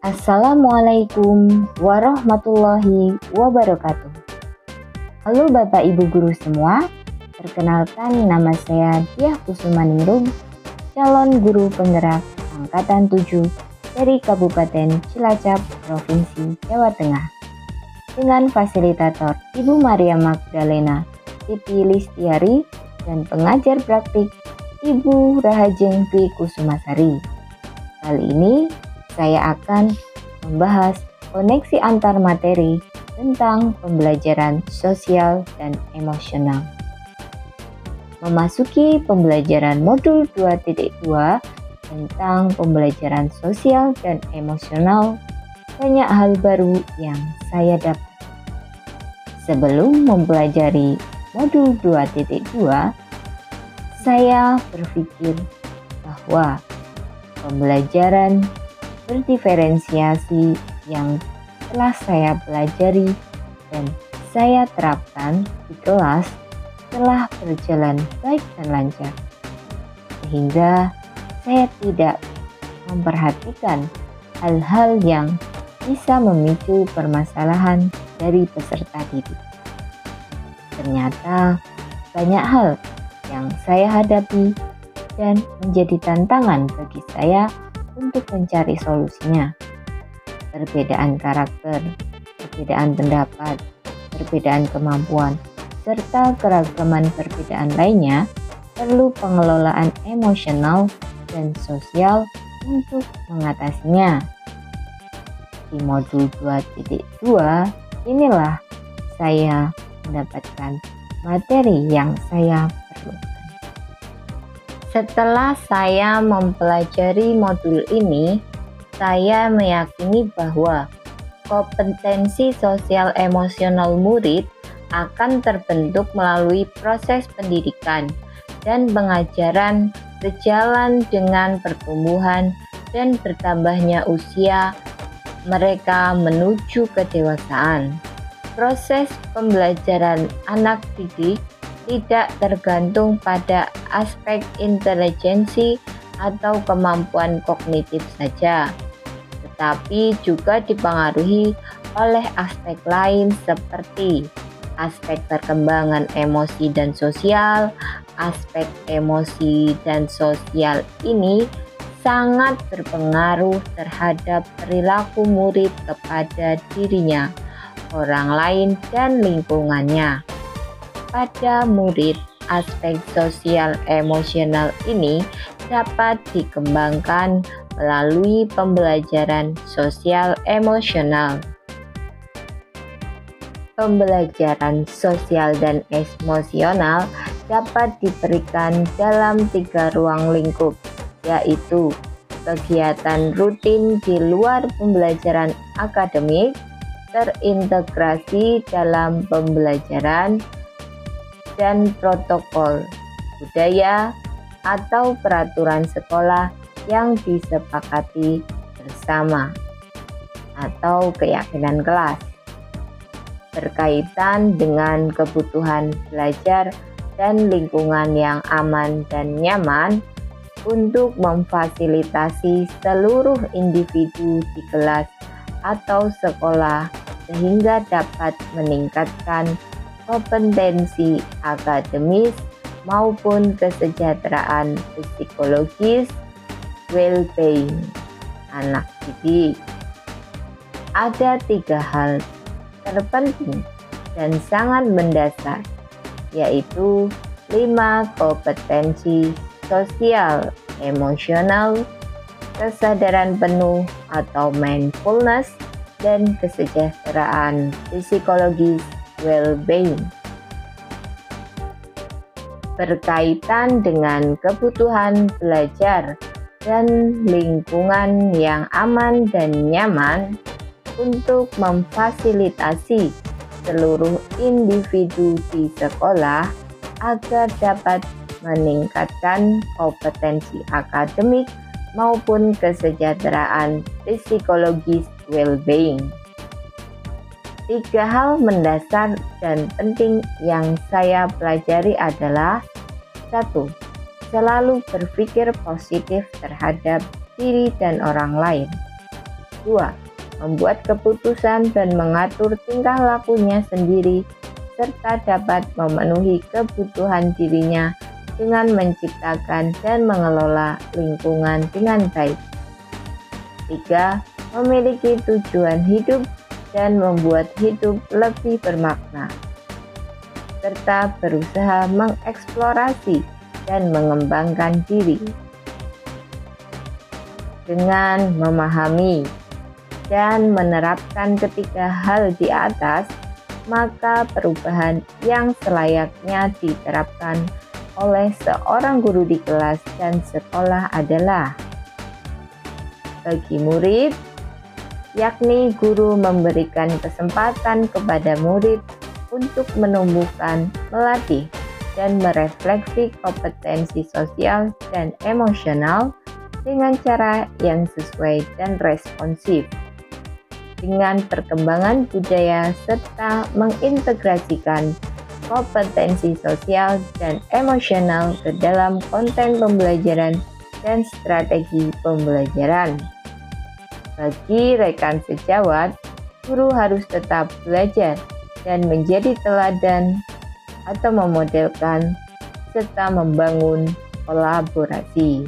Assalamualaikum warahmatullahi wabarakatuh. Halo Bapak Ibu Guru semua, perkenalkan nama saya Diah Kusumaningrum, calon guru penggerak Angkatan 7 dari Kabupaten Cilacap, Provinsi Jawa Tengah. Dengan fasilitator Ibu Maria Magdalena Siti Listiari dan pengajar praktik Ibu Rahajeng Dwi Kusumasari. Kali ini saya akan membahas koneksi antar materi tentang pembelajaran sosial dan emosional. Memasuki pembelajaran modul 2.2 tentang pembelajaran sosial dan emosional, banyak hal baru yang saya dapat. Sebelum mempelajari modul 2.2, saya berpikir bahwa pembelajaran berdiferensiasi yang telah saya pelajari dan saya terapkan di kelas telah berjalan baik dan lancar, sehingga saya tidak memperhatikan hal-hal yang bisa memicu permasalahan dari peserta didik. Ternyata banyak hal yang saya hadapi dan menjadi tantangan bagi saya untuk mencari solusinya. Perbedaan karakter, perbedaan pendapat, perbedaan kemampuan, serta keragaman perbedaan lainnya perlu pengelolaan emosional dan sosial untuk mengatasinya. Di modul 2.2 inilah saya mendapatkan materi yang saya perlukan. Setelah saya mempelajari modul ini, saya meyakini bahwa kompetensi sosial emosional murid akan terbentuk melalui proses pendidikan dan pengajaran sejalan dengan pertumbuhan dan bertambahnya usia mereka menuju kedewasaan. Proses pembelajaran anak didik tidak tergantung pada aspek intelijensi atau kemampuan kognitif saja, tetapi juga dipengaruhi oleh aspek lain seperti aspek perkembangan emosi dan sosial. Aspek emosi dan sosial ini sangat berpengaruh terhadap perilaku murid kepada dirinya, orang lain, dan lingkungannya. Pada murid, aspek sosial emosional ini dapat dikembangkan melalui pembelajaran sosial emosional. Pembelajaran sosial dan emosional dapat diberikan dalam 3 ruang lingkup, yaitu kegiatan rutin di luar pembelajaran akademik, terintegrasi dalam pembelajaran, dan protokol budaya atau peraturan sekolah yang disepakati bersama atau keyakinan kelas berkaitan dengan kebutuhan belajar dan lingkungan yang aman dan nyaman untuk memfasilitasi seluruh individu di kelas atau sekolah sehingga dapat meningkatkan kompetensi akademis maupun kesejahteraan psikologis, well-being anak didik. Ada 3 hal terpenting dan sangat mendasar, yaitu 5 kompetensi sosial emosional, kesadaran penuh atau mindfulness, dan kesejahteraan psikologis well-being. Berkaitan dengan kebutuhan belajar dan lingkungan yang aman dan nyaman untuk memfasilitasi seluruh individu di sekolah agar dapat meningkatkan kompetensi akademik maupun kesejahteraan psikologis well-being. 3 hal mendasar dan penting yang saya pelajari adalah: 1. Selalu berpikir positif terhadap diri dan orang lain. 2. Membuat keputusan dan mengatur tingkah lakunya sendiri, serta dapat memenuhi kebutuhan dirinya dengan menciptakan dan mengelola lingkungan dengan baik. 3. Memiliki tujuan hidup dan membuat hidup lebih bermakna, serta berusaha mengeksplorasi dan mengembangkan diri. Dengan memahami dan menerapkan ketiga hal di atas, maka perubahan yang selayaknya diterapkan oleh seorang guru di kelas dan sekolah adalah: bagi murid, yakni guru memberikan kesempatan kepada murid untuk menumbuhkan, melatih, dan merefleksi kompetensi sosial dan emosional dengan cara yang sesuai dan responsif, dengan perkembangan budaya serta mengintegrasikan kompetensi sosial dan emosional ke dalam konten pembelajaran dan strategi pembelajaran. Bagi rekan sejawat, guru harus tetap belajar dan menjadi teladan atau memodelkan serta membangun kolaborasi.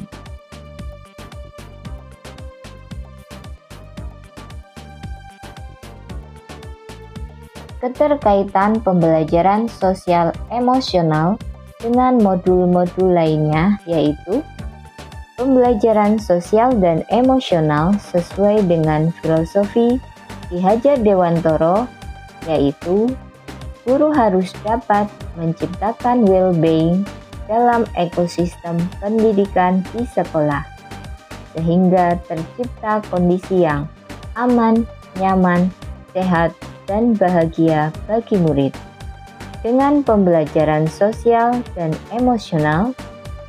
Keterkaitan pembelajaran sosial emosional dengan modul-modul lainnya, yaitu pembelajaran sosial dan emosional sesuai dengan filosofi Ki Hajar Dewantoro, yaitu guru harus dapat menciptakan well-being dalam ekosistem pendidikan di sekolah, sehingga tercipta kondisi yang aman, nyaman, sehat, dan bahagia bagi murid. Dengan pembelajaran sosial dan emosional,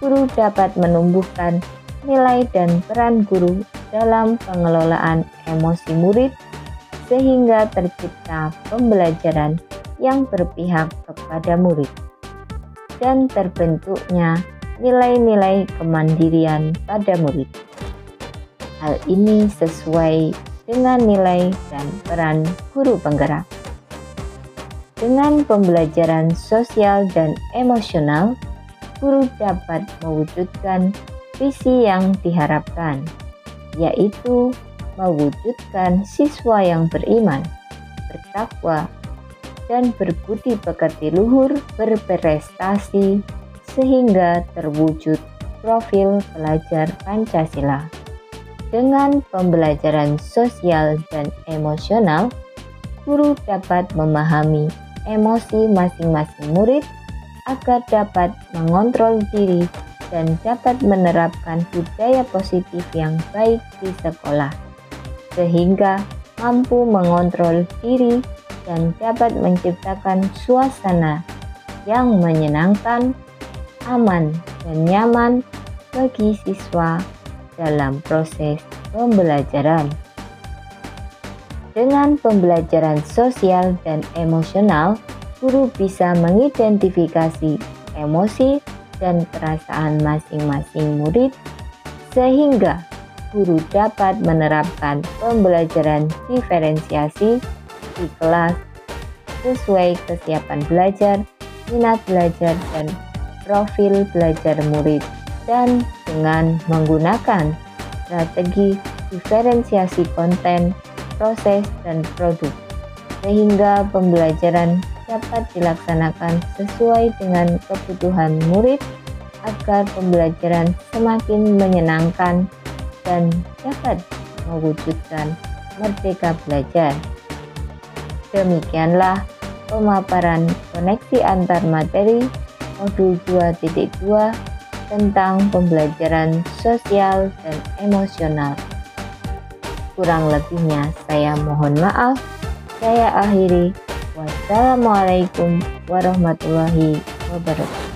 guru dapat menumbuhkan nilai dan peran guru dalam pengelolaan emosi murid, sehingga tercipta pembelajaran yang berpihak kepada murid dan terbentuknya nilai-nilai kemandirian pada murid. Hal ini sesuai dengan nilai dan peran guru penggerak. Dengan pembelajaran sosial dan emosional, guru dapat mewujudkan visi yang diharapkan, yaitu mewujudkan siswa yang beriman, bertakwa, dan berbudi pekerti luhur, berprestasi, sehingga terwujud profil pelajar Pancasila. Dengan pembelajaran sosial dan emosional, guru dapat memahami emosi masing-masing murid agar dapat mengontrol diri dan dapat menerapkan budaya positif yang baik di sekolah, sehingga mampu mengontrol diri dan dapat menciptakan suasana yang menyenangkan, aman, dan nyaman bagi siswa dalam proses pembelajaran. Dengan pembelajaran sosial dan emosional, guru bisa mengidentifikasi emosi dan perasaan masing-masing murid, sehingga guru dapat menerapkan pembelajaran diferensiasi di kelas sesuai kesiapan belajar, minat belajar, dan profil belajar murid, dan dengan menggunakan strategi diferensiasi konten, proses, dan produk, sehingga pembelajaran dapat dilaksanakan sesuai dengan kebutuhan murid agar pembelajaran semakin menyenangkan dan dapat mewujudkan merdeka belajar. Demikianlah pemaparan koneksi antar materi modul 2.2 tentang pembelajaran sosial dan emosional. Kurang lebihnya saya mohon maaf. Saya akhiri. Wassalamualaikum warahmatullahi wabarakatuh.